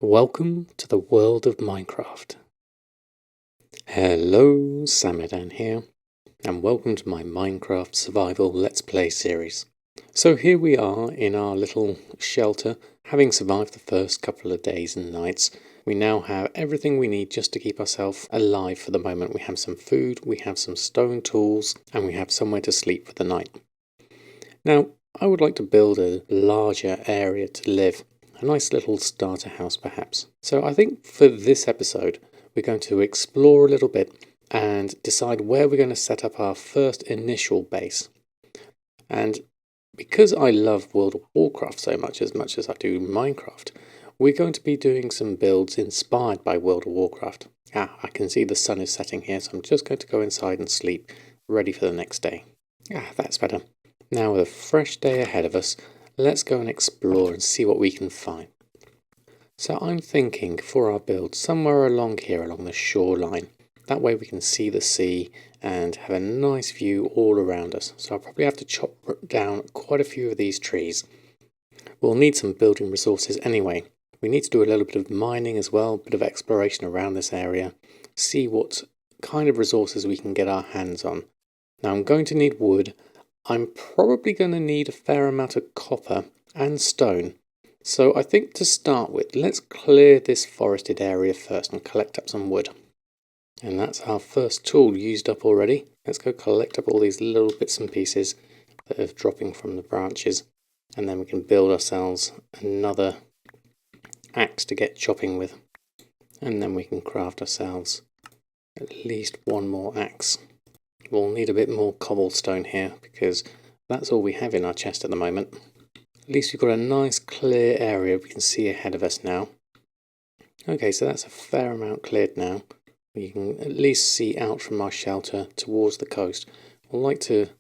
Welcome to the world of Minecraft. Hello, Samadan here, and welcome to my Minecraft Survival Let's Play series. So here we are in our little shelter, having survived the first couple of days and nights. We now have everything we need just to keep ourselves alive for the moment. We have some food, we have some stone tools, and we have somewhere to sleep for the night. Now, I would like to build a larger area to live. A nice little starter house perhaps. So I think for this episode we're going to explore a little bit and decide where we're going to set up our first initial base. And because I love World of Warcraft so much as I do Minecraft, we're going to be doing some builds inspired by World of Warcraft. I can see the sun is setting here, so I'm just going to go inside and sleep, ready for the next day. That's better. Now with a fresh day ahead of us, let's go and explore and see what we can find. So I'm thinking for our build somewhere along here, along the shoreline. That way we can see the sea and have a nice view all around us. So I'll probably have to chop down quite a few of these trees. We'll need some building resources anyway. We need to do a little bit of mining as well, a bit of exploration around this area. See what kind of resources we can get our hands on. Now I'm going to need wood. I'm probably going to need a fair amount of copper and stone. So I think to start with, let's clear this forested area first and collect up some wood. And that's our first tool used up already. Let's go collect up all these little bits and pieces that are dropping from the branches. And then we can build ourselves another axe to get chopping with. And then we can craft ourselves at least one more axe. We'll need a bit more cobblestone here because that's all we have in our chest at the moment. At least we've got a nice clear area we can see ahead of us now. Okay, so that's a fair amount cleared now. We can at least see out from our shelter towards the coast. I'd like to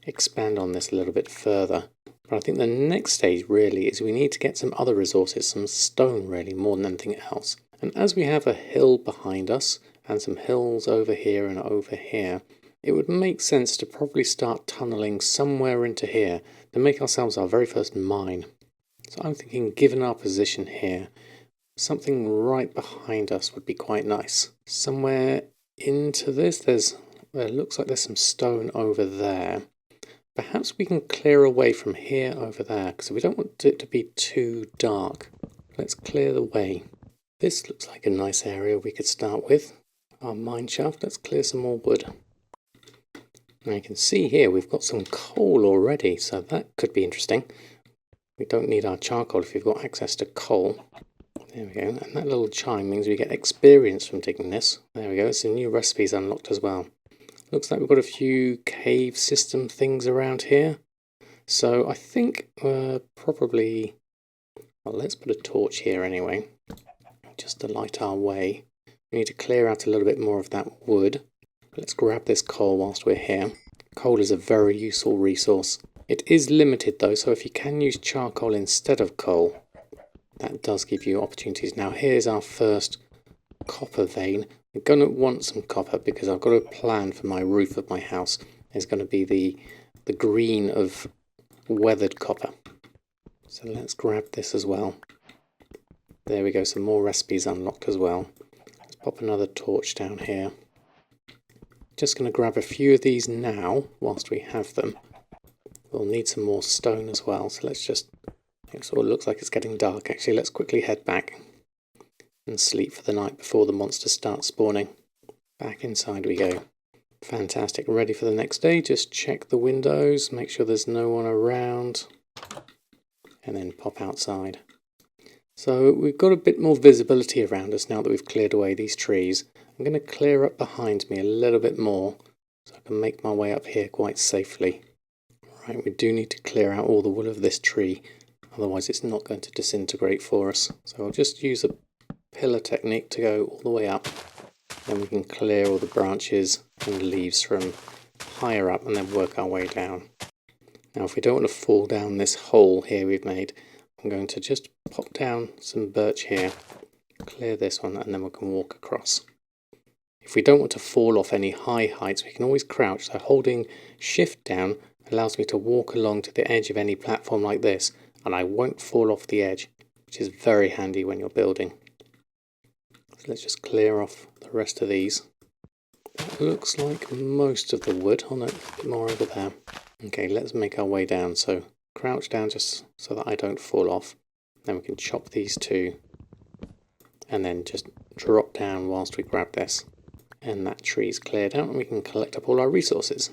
expand on this a little bit further. But I think the next stage really is we need to get some other resources, some stone really, more than anything else. And as we have a hill behind us and some hills over here and over here, it would make sense to probably start tunneling somewhere into here to make ourselves our very first mine. So I'm thinking, given our position here, something right behind us would be quite nice. Somewhere into this, it looks like there's some stone over there. Perhaps we can clear away from here over there, because we don't want it to be too dark. Let's clear the way. This looks like a nice area we could start with. Our mine shaft, let's clear some more wood. Now you can see here we've got some coal already, so that could be interesting. We don't need our charcoal if we've got access to coal. There we go, and that little chime means we get experience from digging this. There we go, some new recipes unlocked as well. Looks like we've got a few cave system things around here. So I think probably, well, let's put a torch here anyway, just to light our way. We need to clear out a little bit more of that wood. Let's grab this coal whilst we're here. Coal is a very useful resource. It is limited though, so if you can use charcoal instead of coal, that does give you opportunities. Now here's our first copper vein. I'm going to want some copper because I've got a plan for my roof of my house. There's going to be the green of weathered copper. So let's grab this as well. There we go, some more recipes unlocked as well. Let's pop another torch down here. Just going to grab a few of these now whilst we have them. We'll need some more stone as well, so let's just, it sort of looks like it's getting dark actually. Let's quickly head back and sleep for the night before the monsters start spawning. Back inside we go. Fantastic, ready for the next day. Just check the windows, make sure there's no one around, and then pop outside. So we've got a bit more visibility around us now that we've cleared away these trees. I'm going to clear up behind me a little bit more so I can make my way up here quite safely. Right, we do need to clear out all the wood of this tree, otherwise it's not going to disintegrate for us. So I'll just use a pillar technique to go all the way up. Then we can clear all the branches and leaves from higher up and then work our way down. Now if we don't want to fall down this hole here we've made, I'm going to just pop down some birch here, clear this one, and then we can walk across. If we don't want to fall off any high heights, we can always crouch, so holding shift down allows me to walk along to the edge of any platform like this, and I won't fall off the edge. which is very handy when you're building. So let's just clear off the rest of these. That looks like most of the wood. Oh no, a bit more over there. Okay, let's make our way down. So crouch down just so that I don't fall off. Then we can chop these two and then just drop down whilst we grab this. And that tree's cleared out and we can collect up all our resources.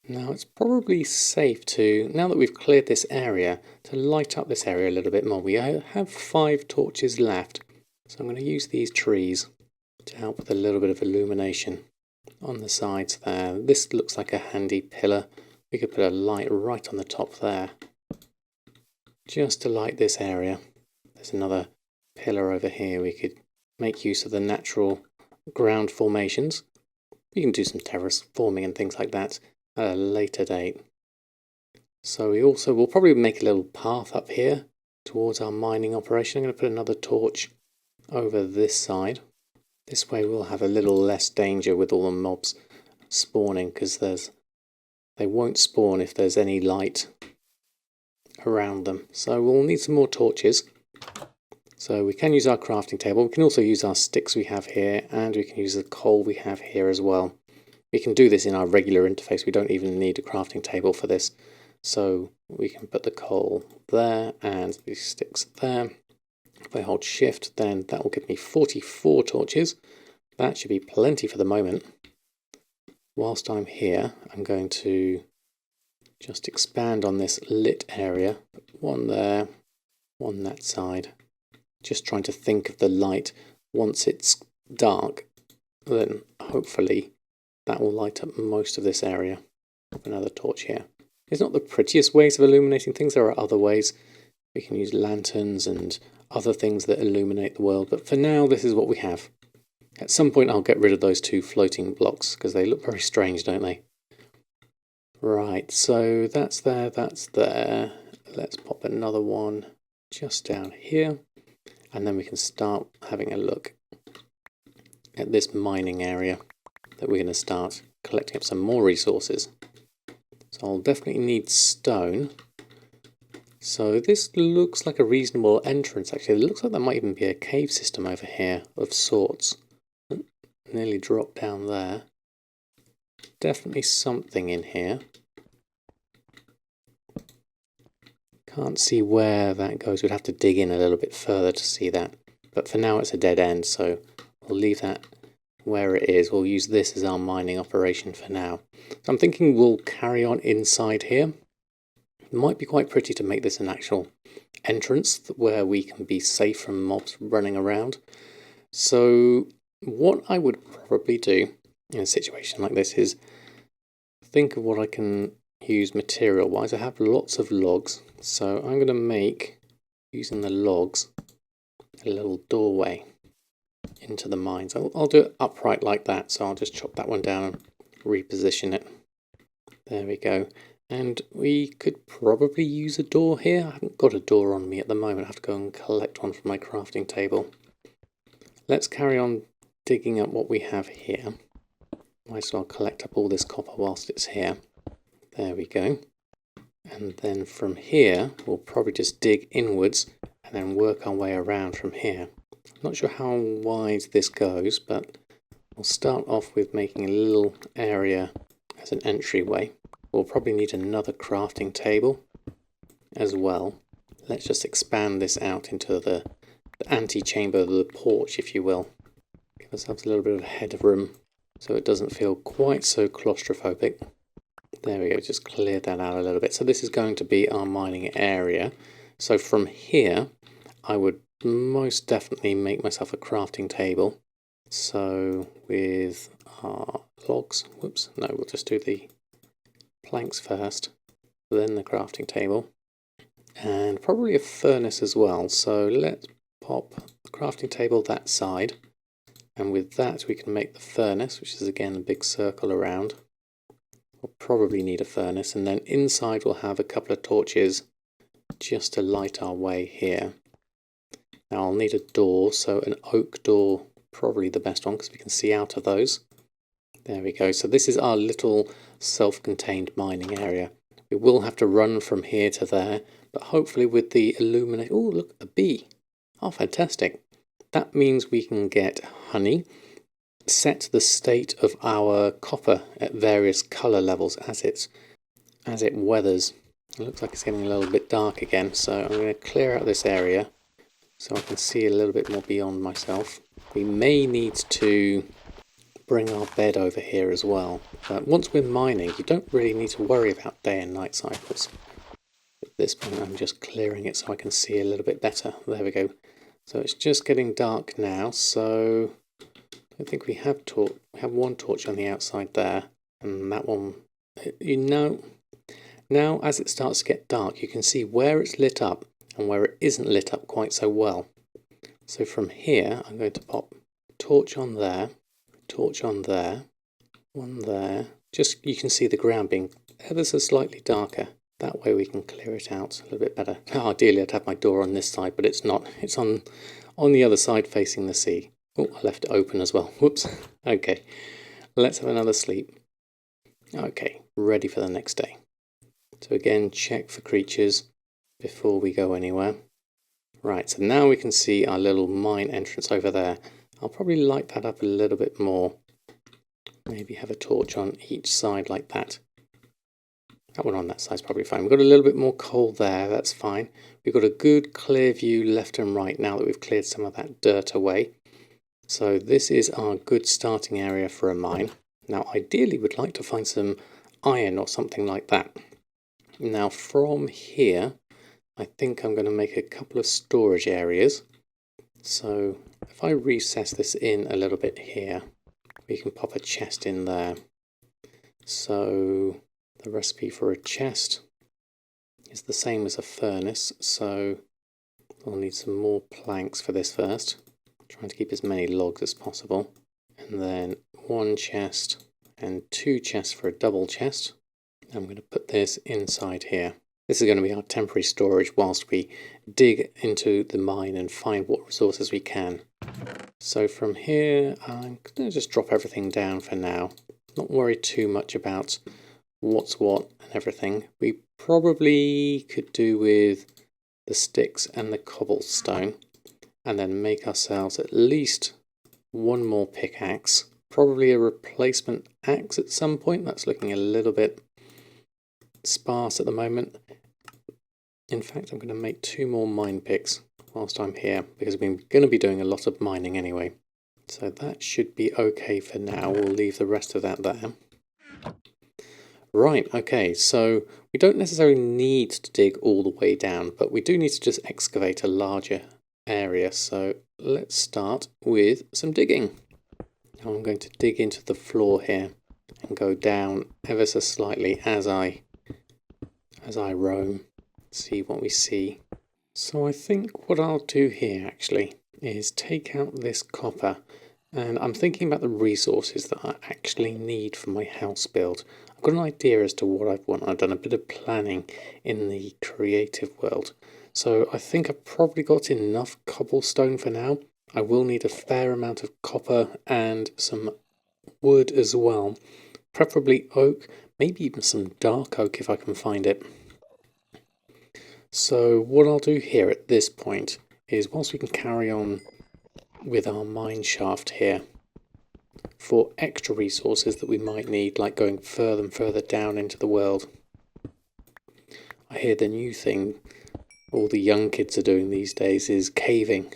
Now it's probably safe to, now that we've cleared this area, to light up this area a little bit more. We have 5 torches left, so I'm going to use these trees to help with a little bit of illumination on the sides there. This looks like a handy pillar. We could put a light right on the top there, just to light this area. There's another pillar over here. We could make use of the natural ground formations. You can do some terraforming and things like that at a later date. So we'll probably make a little path up here towards our mining operation. I'm going to put another torch over this side. This way we'll have a little less danger with all the mobs spawning, because they won't spawn if there's any light around them. So we'll need some more torches. So we can use our crafting table. We can also use our sticks we have here, and we can use the coal we have here as well. We can do this in our regular interface. We don't even need a crafting table for this. So we can put the coal there and these sticks there. If I hold shift, then that will give me 44 torches. That should be plenty for the moment. Whilst I'm here, I'm going to just expand on this lit area. One there, one that side. Just trying to think of the light. Once it's dark, then hopefully that will light up most of this area. Another torch here. It's not the prettiest ways of illuminating things. There are other ways. We can use lanterns and other things that illuminate the world, but for now this is what we have. At some point I'll get rid of those 2 floating blocks because they look very strange, don't they? Right, so that's there, that's there. Let's pop another one just down here, and then we can start having a look at this mining area that we're going to start collecting up some more resources. So I'll definitely need stone. So this looks like a reasonable entrance actually. It looks like there might even be a cave system over here of sorts. Nearly dropped down there. Definitely something in here. Can't see where that goes. We'd have to dig in a little bit further to see that. But for now it's a dead end, so we'll leave that where it is. We'll use this as our mining operation for now. So I'm thinking we'll carry on inside here. It might be quite pretty to make this an actual entrance where we can be safe from mobs running around. So what I would probably do in a situation like this is think of what I can use material wise. I have lots of logs, so I'm going to make, using the logs, a little doorway into the mines. I'll do it upright like that, so I'll just chop that one down and reposition it. There we go. And we could probably use a door here. I haven't got a door on me at the moment. I have to go and collect one from my crafting table. Let's carry on digging up what we have here. Might as well collect up all this copper whilst it's here. There we go. And then from here, we'll probably just dig inwards and then work our way around from here. I'm not sure how wide this goes, but we'll start off with making a little area as an entryway. We'll probably need another crafting table as well. Let's just expand this out into the antechamber, the porch, if you will. Give ourselves a little bit of headroom so it doesn't feel quite so claustrophobic. There we go, just cleared that out a little bit. So this is going to be our mining area. So from here, I would most definitely make myself a crafting table. So with our logs, whoops, no, we'll just do the planks first, then the crafting table, and probably a furnace as well. So let's pop the crafting table that side, and with that we can make the furnace, which is again a big circle around. We'll probably need a furnace, and then inside we'll have a couple of torches just to light our way here. Now I'll need a door, so an oak door, probably the best one because we can see out of those. There we go. So this is our little self-contained mining area. We will have to run from here to there, but hopefully with the illuminate... Oh, look, a bee. Oh, fantastic. That means we can get honey, set the state of our copper at various colour levels as it weathers. It looks like it's getting a little bit dark again, so I'm going to clear out this area so I can see a little bit more beyond myself. We may need to bring our bed over here as well, but once we're mining you don't really need to worry about day and night cycles. At this point I'm just clearing it so I can see a little bit better. There we go. So it's just getting dark now, so I think we have one torch on the outside there, and that one, now as it starts to get dark you can see where it's lit up and where it isn't lit up quite so well. So from here I'm going to pop torch on there, torch on there, one there. Just you can see the ground being ever so slightly darker. That way we can clear it out a little bit better. Oh, ideally I'd have my door on this side, but it's not. It's on the other side facing the sea. Oh, I left it open as well. Whoops. Okay, let's have another sleep. Okay, ready for the next day. So again, check for creatures before we go anywhere. Right, so now we can see our little mine entrance over there. I'll probably light that up a little bit more. Maybe have a torch on each side like that. That one on that side's probably fine. We've got a little bit more coal there, that's fine. We've got a good clear view left and right now that we've cleared some of that dirt away. So this is our good starting area for a mine. Now ideally we'd like to find some iron or something like that. Now from here I think I'm going to make a couple of storage areas. So if I recess this in a little bit here, we can pop a chest in there. So the recipe for a chest is the same as a furnace, so I'll need some more planks for this first. Trying to keep as many logs as possible. And then one chest and two chests for a double chest. I'm going to put this inside here. This is going to be our temporary storage whilst we dig into the mine and find what resources we can. So from here, I'm going to just drop everything down for now. Not worry too much about what's what and everything. We probably could do with the sticks and the cobblestone and then make ourselves at least one more pickaxe. Probably a replacement axe at some point. That's looking a little bit sparse at the moment. In fact, I'm going to make two more mine picks whilst I'm here because we're going to be doing a lot of mining anyway. So that should be okay for now. We'll leave the rest of that there. Right, okay, so we don't necessarily need to dig all the way down, but we do need to just excavate a larger area. So let's start with some digging. Now I'm going to dig into the floor here and go down ever so slightly as I roam. See what we see. So I think what I'll do here actually is take out this copper, and I'm thinking about the resources that I actually need for my house build. I've got an idea as to what I want. I've done a bit of planning in the creative world, so I think I've probably got enough cobblestone for now. I will need a fair amount of copper and some wood as well, preferably oak, maybe even some dark oak if I can find it. So what I'll do here at this point is, whilst we can carry on with our mine shaft here, for extra resources that we might need, like going further and further down into the world. I hear the new thing all the young kids are doing these days is caving.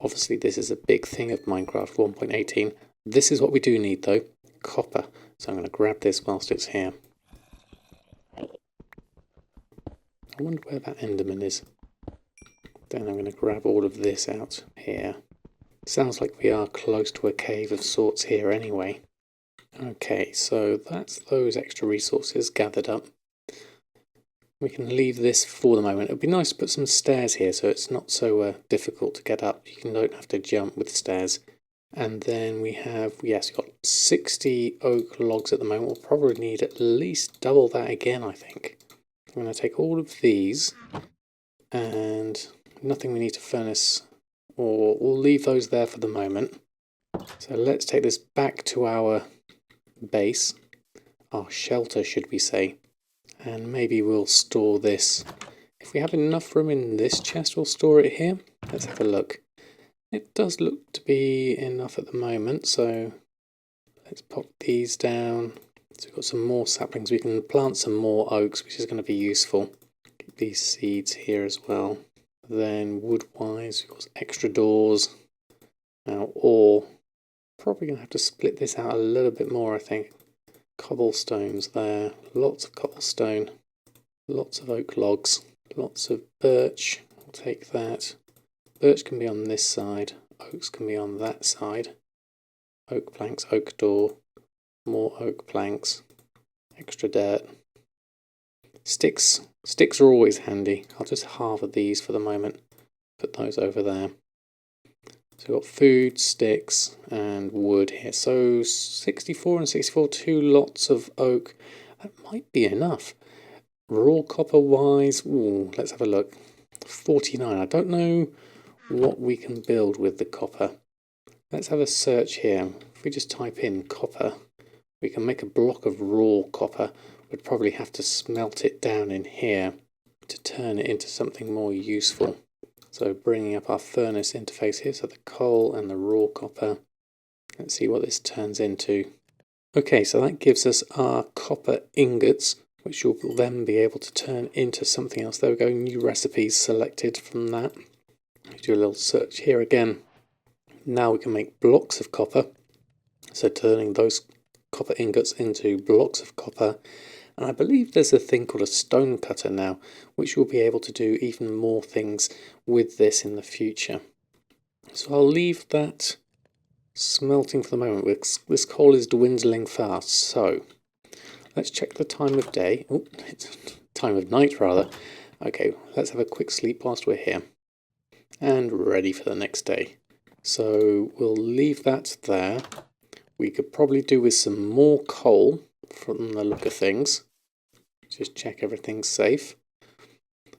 Obviously this is a big thing of Minecraft 1.18. This is what we do need though, copper. So I'm going to grab this whilst it's here. I wonder where that Enderman is. Then I'm going to grab all of this out here. Sounds like we are close to a cave of sorts here anyway. Okay, so that's those extra resources gathered up. We can leave this for the moment. It would be nice to put some stairs here so it's not so difficult to get up. You don't have to jump with stairs. And then we have, yes, we've got 60 oak logs at the moment. We'll probably need at least double that again, I think. I'm going to take all of these, and nothing we need to furnace, or we'll leave those there for the moment. So let's take this back to our base, our shelter should we say, and maybe we'll store this. If we have enough room in this chest, we'll store it here. let's have a look. It does look to be enough at the moment, so let's pop these down. So we've got some more saplings. We can plant some more oaks, which is going to be useful. Get these seeds here as well. Then wood-wise, we've got extra doors. Now, or probably going to have to split this out a little bit more, I think. Cobblestones there. Lots of cobblestone. Lots of oak logs. Lots of birch. We'll take that. Birch can be on this side. Oaks can be on that side. Oak planks, oak door. More oak planks. Extra dirt. Sticks. Sticks are always handy. I'll just halve of these for the moment. Put those over there. So we've got food, sticks, and wood here. So 64 and 64, 2 lots of oak. That might be enough. Raw copper wise, ooh, let's have a look. 49. I don't know what we can build with the copper. Let's have a search here. If we just type in copper, we can make a block of raw copper. We'd probably have to smelt it down in here to turn it into something more useful. So bringing up our furnace interface here, so the coal and the raw copper. Let's see what this turns into. Okay, so that gives us our copper ingots, which will then be able to turn into something else. There we go, new recipes selected from that. Do a little search here again. Now we can make blocks of copper. So turning those copper ingots into blocks of copper. And I believe there's a thing called a stone cutter now, which will be able to do even more things with this in the future. So I'll leave that smelting for the moment. This coal is dwindling fast, so let's check the time of day. Oh, it's time of night rather. Okay, let's have a quick sleep whilst we're here. And ready for the next day. So we'll leave that there. We could probably do with some more coal from the look of things. Just check everything's safe.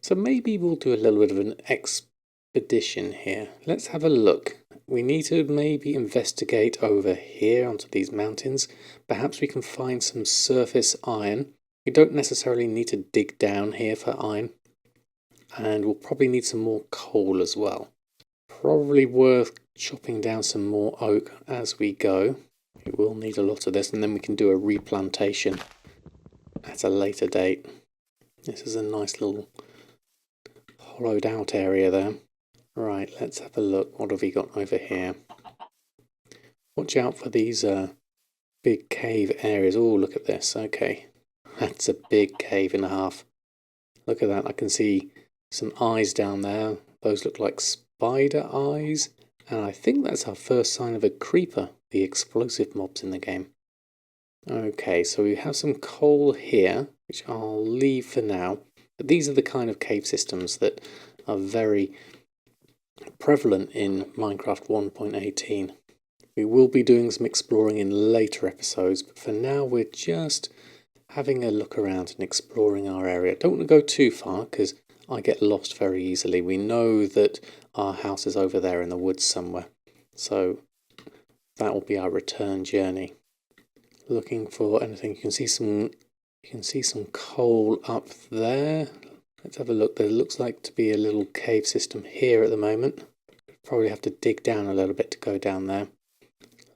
So maybe we'll do a little bit of an expedition here. Let's have a look. We need to maybe investigate over here onto these mountains. Perhaps we can find some surface iron. We don't necessarily need to dig down here for iron. And we'll probably need some more coal as well. Probably worth chopping down some more oak as we go. We will need a lot of this, and then we can do a replantation at a later date. This is a nice little hollowed out area there. Right, let's have a look. What have we got over here? Watch out for these big cave areas. Oh, look at this. Okay, that's a big cave and a half. Look at that. I can see some eyes down there. Those look like spider eyes. And I think that's our first sign of a creeper, the explosive mobs in the game. Okay, so we have some coal here, which I'll leave for now. But these are the kind of cave systems that are very prevalent in Minecraft 1.18. We will be doing some exploring in later episodes, but for now we're just having a look around and exploring our area. Don't want to go too far because I get lost very easily. We know that our house is over there in the woods somewhere, so that will be our return journey. Looking for anything. You can see some coal up there. Let's have a look. There looks like to be a little cave system here at the moment. Probably have to dig down a little bit to go down there.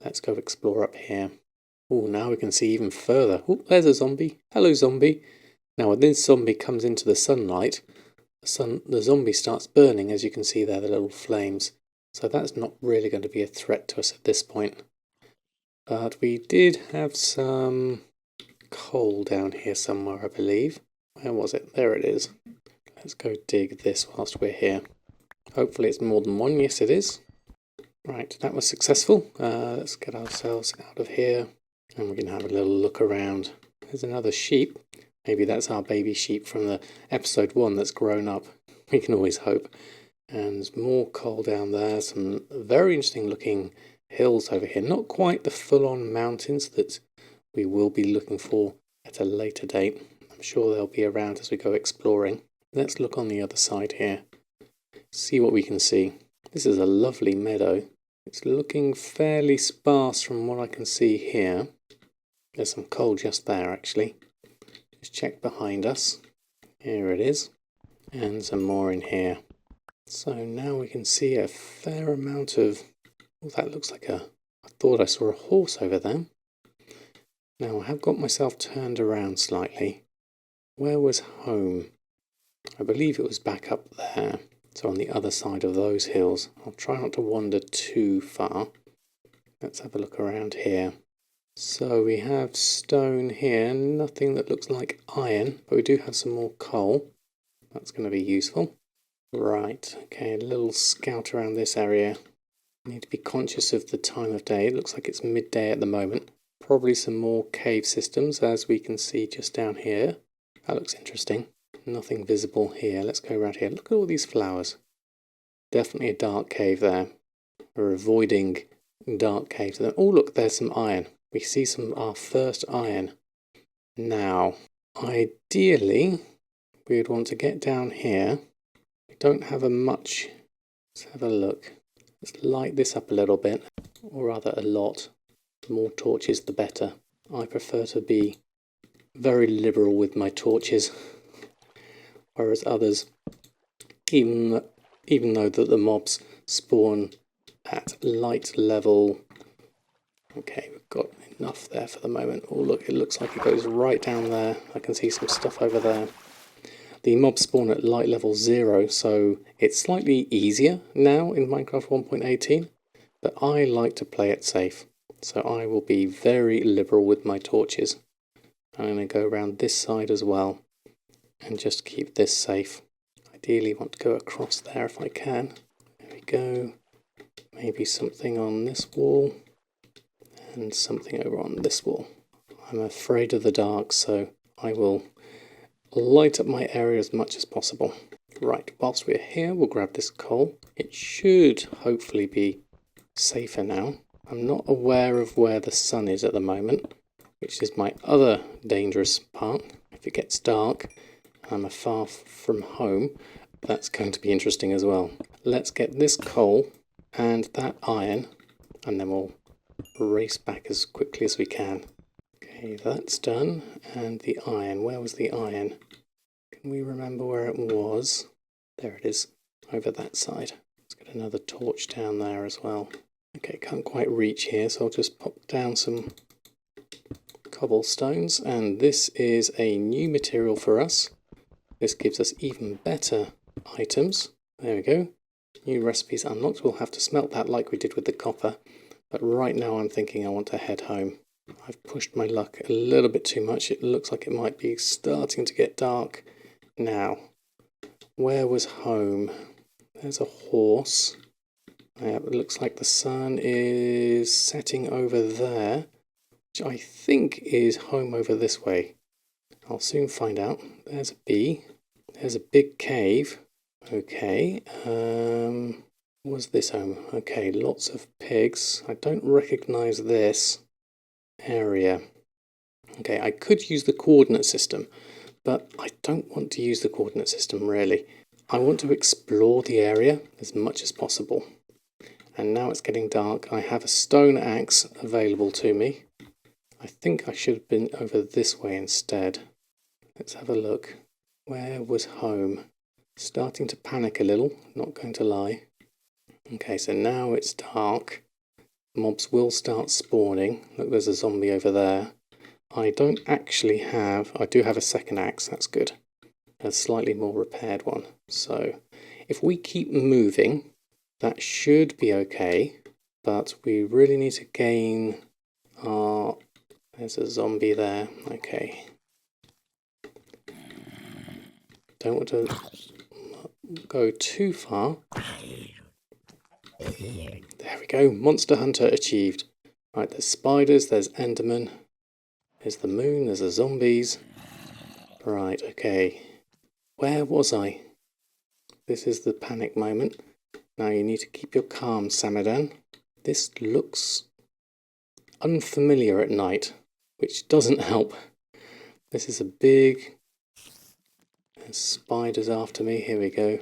Let's go explore up here. Oh, now we can see even further. Oh, there's a zombie. Hello, zombie. Now, when this zombie comes into the sunlight, the zombie starts burning, as you can see there, the little flames. So that's not really going to be a threat to us at this point. But we did have some coal down here somewhere, I believe. Where was it? There it is. Let's go dig this whilst we're here. Hopefully it's more than one. Yes, it is. Right, that was successful. Let's get ourselves out of here. And we're going to have a little look around. There's another sheep. Maybe that's our baby sheep from the episode 1 that's grown up. We can always hope. And there's more coal down there. Some very interesting looking hills over here. Not quite the full-on mountains that we will be looking for at a later date. I'm sure they'll be around as we go exploring. Let's look on the other side here. See what we can see. This is a lovely meadow. It's looking fairly sparse from what I can see here. There's some coal just there actually. Just check behind us. Here it is. And some more in here. So now we can see a fair amount of... Oh, that looks like a... I thought I saw a horse over there. Now I have got myself turned around slightly. Where was home? I believe it was back up there. So on the other side of those hills. I'll try not to wander too far. Let's have a look around here. So we have stone here, nothing that looks like iron, but we do have some more coal. That's going to be useful. Right, okay, a little scout around this area. Need to be conscious of the time of day. It looks like it's midday at the moment. Probably some more cave systems, as we can see just down here. That looks interesting. Nothing visible here. Let's go around here. Look at all these flowers. Definitely a dark cave there. We're avoiding dark caves. Oh, look, there's some iron. We see our first iron. Now, ideally, we would want to get down here. We don't have much. Let's have a look. Let's light this up a little bit, or rather a lot. The more torches, the better. I prefer to be very liberal with my torches, whereas others, even though that the mobs spawn at light level. Okay, we've got enough there for the moment. Oh look, it looks like it goes right down there. I can see some stuff over there. The mobs spawn at light level 0, so it's slightly easier now in Minecraft 1.18, but I like to play it safe. So I will be very liberal with my torches. I'm going to go around this side as well and just keep this safe. Ideally want to go across there if I can. There we go. Maybe something on this wall. And something over on this wall. I'm afraid of the dark, so I will light up my area as much as possible. Right, whilst we're here, we'll grab this coal. It should hopefully be safer now. I'm not aware of where the sun is at the moment, which is my other dangerous part. If it gets dark and I'm far from home, that's going to be interesting as well. Let's get this coal and that iron, and then we'll race back as quickly as we can. Okay, that's done. And the iron, where was the iron? Can we remember where it was? There it is, over that side. Let's get another torch down there as well. Okay, can't quite reach here, so I'll just pop down some cobblestones, and this is a new material for us. This gives us even better items. There we go. New recipes unlocked. We'll have to smelt that like we did with the copper. But right now I'm thinking I want to head home. I've pushed my luck a little bit too much. It looks like it might be starting to get dark now. Where was home? There's a horse. It looks like the sun is setting over there, which I think is home over this way. I'll soon find out. There's a bee. There's a big cave. Okay. Was this home? Okay, lots of pigs. I don't recognise this area. Okay, I could use the coordinate system, but I don't want to use the coordinate system really. I want to explore the area as much as possible. And now it's getting dark. I have a stone axe available to me. I think I should have been over this way instead. Let's have a look. Where was home? Starting to panic a little, not going to lie. Okay, so now it's dark. Mobs will start spawning. Look, there's a zombie over there. I don't actually have... I do have a second axe, that's good. A slightly more repaired one. So, if we keep moving, that should be okay. But we really need to gain our... There's a zombie there. Okay. Don't want to go too far. There we go, Monster Hunter achieved. Right, there's spiders, there's Enderman, there's the moon, there's the zombies. Right, okay. Where was I? This is the panic moment. Now you need to keep your calm, Samadan. This looks unfamiliar at night, which doesn't help. This is a big... There's spiders after me, here we go.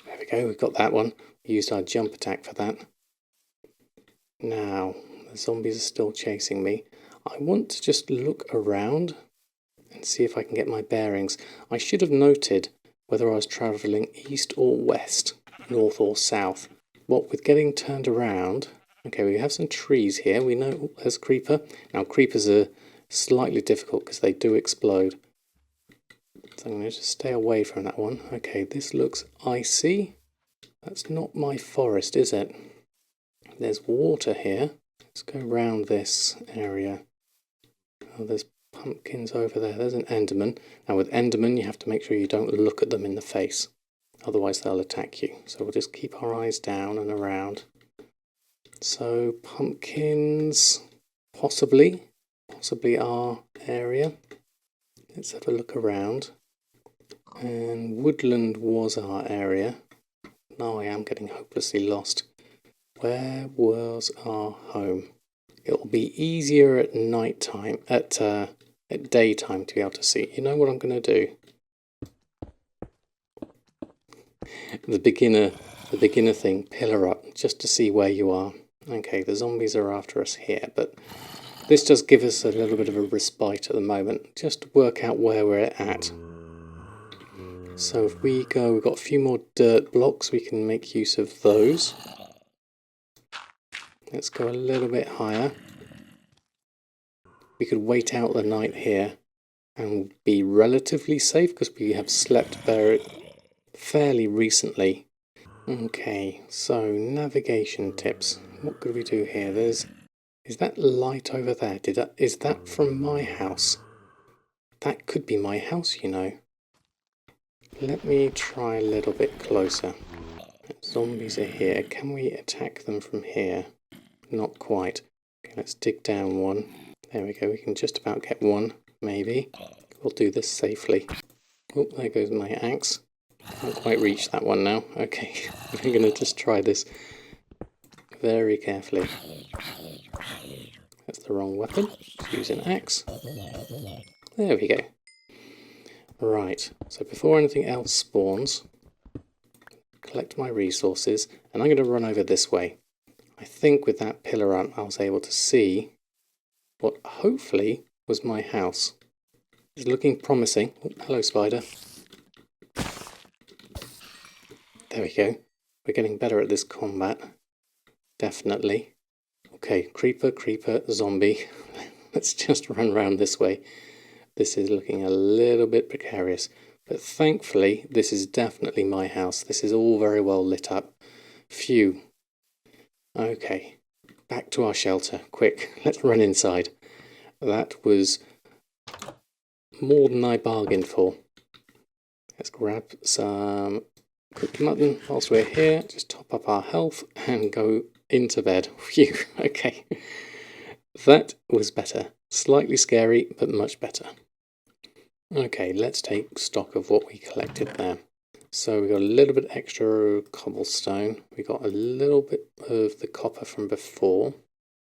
There we go, we've got that one. We used our jump attack for that. Now, the zombies are still chasing me. I want to just look around and see if I can get my bearings. I should have noted whether I was travelling east or west, north or south. What with getting turned around, okay, we have some trees here. We know there's a creeper. Now creepers are slightly difficult because they do explode. So I'm going to just stay away from that one. Okay, this looks icy. That's not my forest, is it? There's water here. Let's go round this area. Oh, there's pumpkins over there. There's an enderman. Now with enderman, you have to make sure you don't look at them in the face. Otherwise they'll attack you. So we'll just keep our eyes down and around. So pumpkins, possibly our area. Let's have a look around. And woodland was our area. Now I am getting hopelessly lost. Where was our home? It'll be easier at night time, at daytime to be able to see. You know what I'm going to do? The beginner thing, pillar up, just to see where you are. Okay, the zombies are after us here, but this does give us a little bit of a respite at the moment, just to work out where we're at. So if we go, we've got a few more dirt blocks, we can make use of those. Let's go a little bit higher. We could wait out the night here and be relatively safe because we have slept there fairly recently. Okay, so navigation tips. What could we do here? Is that light over there? Is that from my house? That could be my house, you know. Let me try a little bit closer. Zombies are here. Can we attack them from here? Not quite. Okay, let's dig down one. There we go. We can just about get one, maybe. We'll do this safely. Oh, there goes my axe. Can't quite reach that one now. Okay, I'm going to just try this very carefully. That's the wrong weapon. Let's use an axe. There we go. Right, so before anything else spawns, collect my resources, and I'm going to run over this way. I think with that pillar up, I was able to see what hopefully was my house. It's looking promising. Oh, hello, spider. There we go. We're getting better at this combat. Definitely. Okay, creeper, zombie. Let's just run around this way. This is looking a little bit precarious. But thankfully, this is definitely my house. This is all very well lit up. Phew. Okay, back to our shelter. Quick, let's run inside. That was more than I bargained for. Let's grab some cooked mutton whilst we're here. Just top up our health and go into bed. Phew, okay. That was better. Slightly scary, but much better. Okay, let's take stock of what we collected there. So we got a little bit extra cobblestone. We got a little bit of the copper from before.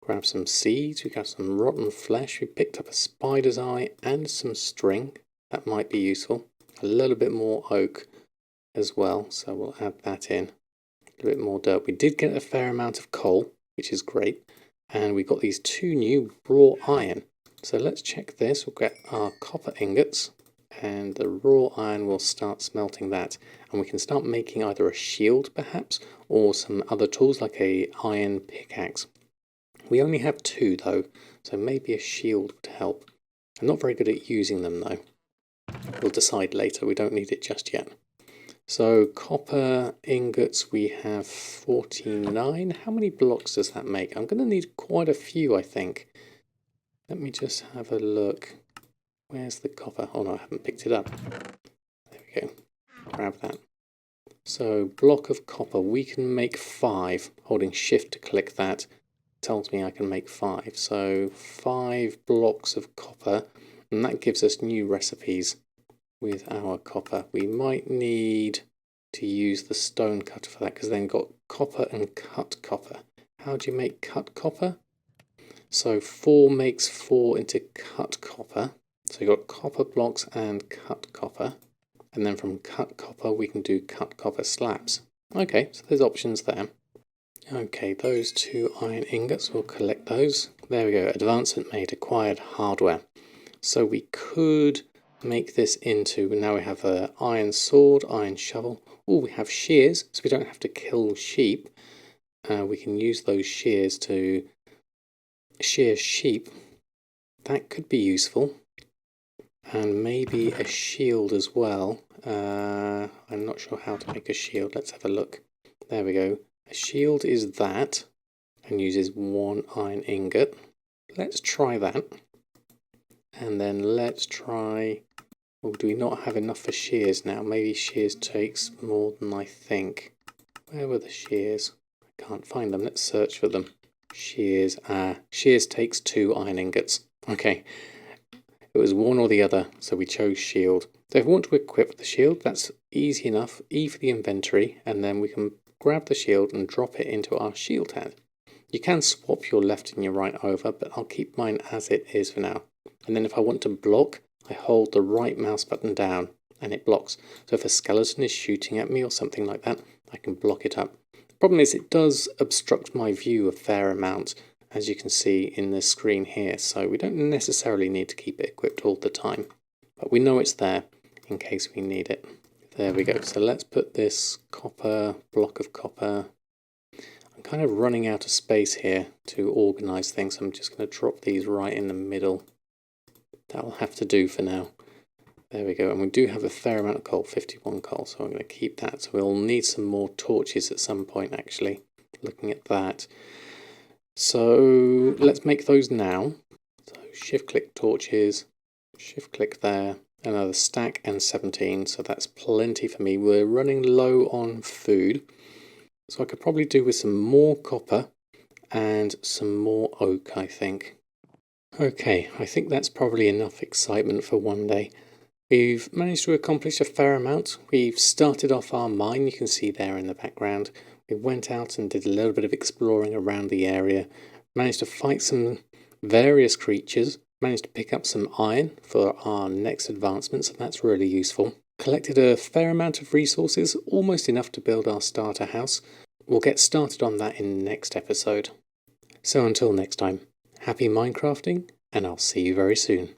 Grab some seeds. We got some rotten flesh. We picked up a spider's eye and some string. That might be useful. A little bit more oak as well. So we'll add that in. A little bit more dirt. We did get a fair amount of coal, which is great. And we got these 2 new raw iron. So let's check this. We'll get our copper ingots. And the raw iron will start smelting that, and we can start making either a shield perhaps or some other tools like a iron pickaxe. We only have 2 though, so maybe a shield would help. I'm not very good at using them though. We'll decide later, we don't need it just yet. So copper ingots we have 49. How many blocks does that make? I'm going to need quite a few, I think. Let me just have a look. Where's the copper? Oh no, I haven't picked it up. There we go. Grab that. So, block of copper. We can make 5. Holding shift to click that tells me I can make 5. So, 5 blocks of copper. And that gives us new recipes with our copper. We might need to use the stone cutter for that because then got copper and cut copper. How do you make cut copper? So, 4 makes 4 into cut copper. So you've got copper blocks and cut copper. And then from cut copper, we can do cut copper slabs. Okay, so there's options there. Okay, those 2 iron ingots, we'll collect those. There we go, advancement made, acquired hardware. So we could make this into, now we have an iron sword, iron shovel. Oh, we have shears, so we don't have to kill sheep. We can use those shears to shear sheep. That could be useful. And maybe a shield as well. I'm not sure how to make a shield. Let's have a look. There we go. A shield is that, and uses 1 iron ingot. Let's try that. And then let's try... Oh, do we not have enough for shears now? Maybe shears takes more than I think. Where were the shears? I can't find them. Let's search for them. Shears. Shears takes 2 iron ingots. Okay. It was one or the other, so we chose shield. So if we want to equip the shield, that's easy enough. E for the inventory, and then we can grab the shield and drop it into our shield head. You can swap your left and your right over, but I'll keep mine as it is for now. And then if I want to block, I hold the right mouse button down and it blocks. So if a skeleton is shooting at me or something like that, I can block it up. The problem is it does obstruct my view a fair amount, as you can see in this screen here, so we don't necessarily need to keep it equipped all the time. But we know it's there in case we need it. There we go. So let's put this block of copper. I'm kind of running out of space here to organise things, so I'm just going to drop these right in the middle. That'll have to do for now. There we go, and we do have a fair amount of coal, 51 coal, so I'm going to keep that. So we'll need some more torches at some point, actually, looking at that. So let's make those now. So shift-click torches, shift-click there, another stack and 17, so that's plenty for me. We're running low on food, so I could probably do with some more copper and some more oak, I think. Okay, I think that's probably enough excitement for one day. We've managed to accomplish a fair amount. We've started off our mine, you can see there in the background. We went out and did a little bit of exploring around the area, managed to fight some various creatures, managed to pick up some iron for our next advancement, so that's really useful. Collected a fair amount of resources, almost enough to build our starter house. We'll get started on that in the next episode. So until next time, happy Minecrafting, and I'll see you very soon.